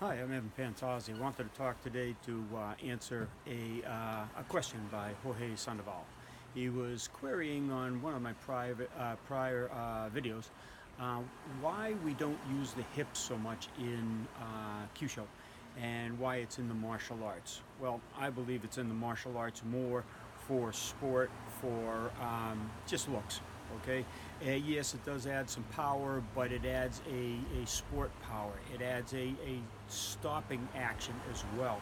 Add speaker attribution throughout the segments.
Speaker 1: Hi, I'm Evan Pantazi. I wanted to talk today to answer a question by Jorge Sandoval. He was querying on one of my prior videos uh, why we don't use the hips so much in Kyusho and why it's in the martial arts. Well, I believe it's in the martial arts more for sport, for just looks. Okay, yes, it does add some power, but it adds a sport power. It adds a stopping action as well.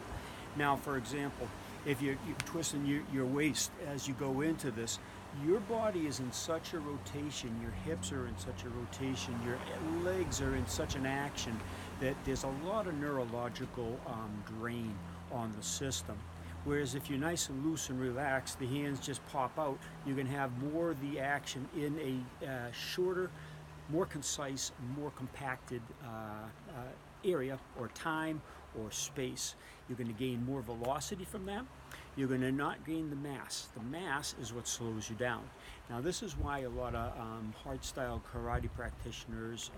Speaker 1: Now, for example, if you're twisting your waist as you go into this, your body is in such a rotation, your hips are in such a rotation, your legs are in such an action that there's a lot of neurological drain on the system. Whereas if you're nice and loose and relaxed, the hands just pop out, you can have more of the action in a shorter, more concise, more compacted area or time or space. You're going to gain more velocity from that. You're going to not gain the mass. The mass is what slows you down. Now, this is why a lot of hard-style karate practitioners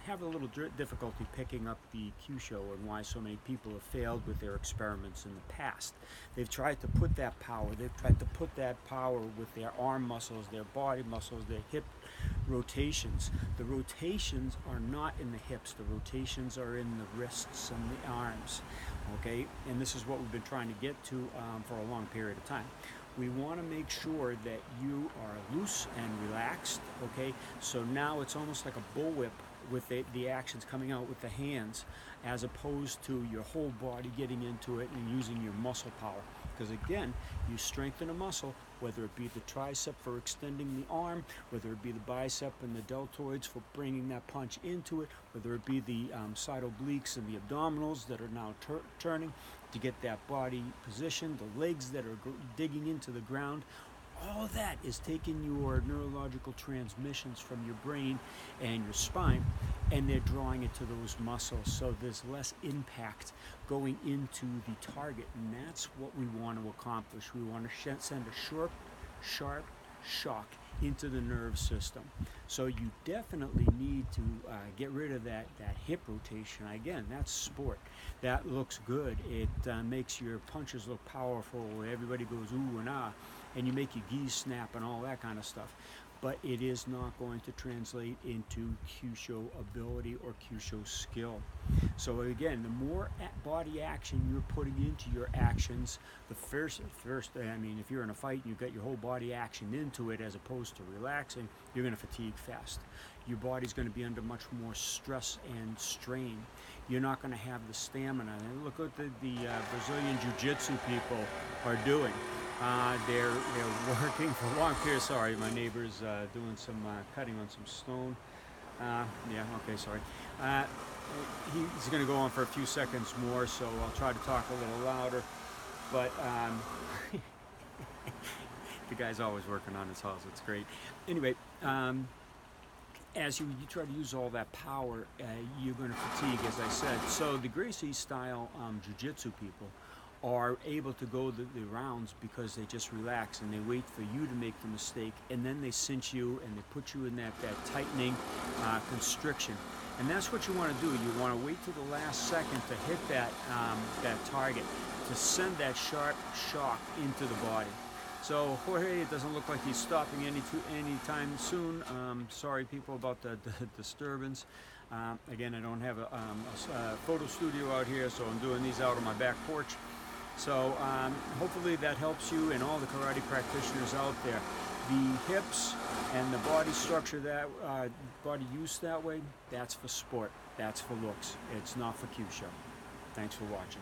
Speaker 1: have a little difficulty picking up the Kyusho, and why so many people have failed with their experiments in the past. They've tried to put that power, with their arm muscles, their body muscles, their hip rotations. The rotations are not in the hips. The rotations are in the wrists and the arms. Okay, and this is what we've been trying to get to for a long period of time. We want to make sure that you are loose and relaxed. Okay, so now it's almost like a bullwhip with the actions coming out with the hands, as opposed to your whole body getting into it and using your muscle power. Because again, you strengthen a muscle, whether it be the tricep for extending the arm, whether it be the bicep and the deltoids for bringing that punch into it, whether it be the side obliques and the abdominals that are now turning to get that body positioned, the legs that are digging into the ground. All that is taking your neurological transmissions from your brain and your spine, and they're drawing it to those muscles, so there's less impact going into the target, and that's what we want to accomplish. We want to send a short, sharp shock into the nerve system. So you definitely need to get rid of that hip rotation. Again, that's sport. That looks good. It makes your punches look powerful. Everybody goes ooh and ah, and you make your gis snap and all that kind of stuff. But it is not going to translate into Kyusho ability or Kyusho skill. So again, the more body action you're putting into your actions, the first, I mean, if you're in a fight and you've got your whole body action into it as opposed to relaxing, you're going to fatigue fast. Your body's going to be under much more stress and strain. You're not going to have the stamina. And look what the Brazilian Jiu-Jitsu people are doing. They're working for long periods. Sorry, my neighbor's doing some cutting on some stone. Yeah, okay, sorry. He's going to go on for a few seconds more, so I'll try to talk a little louder. But the guy's always working on his house. It's great. Anyway, as you try to use all that power, you're going to fatigue, as I said. So the Gracie-style jiu-jitsu people are able to go the rounds because they just relax and they wait for you to make the mistake, and then they cinch you and they put you in that tightening constriction. And that's what you want to do. You want to wait till the last second to hit that target, to send that sharp shock into the body. So Jorge, it doesn't look like he's stopping anytime soon. Sorry people about the disturbance. Again, I don't have a photo studio out here, so I'm doing these out on my back porch. So hopefully that helps you and all the karate practitioners out there. The hips and the body structure, that body use that way, that's for sport. That's for looks. It's not for Kyusho. Thanks for watching.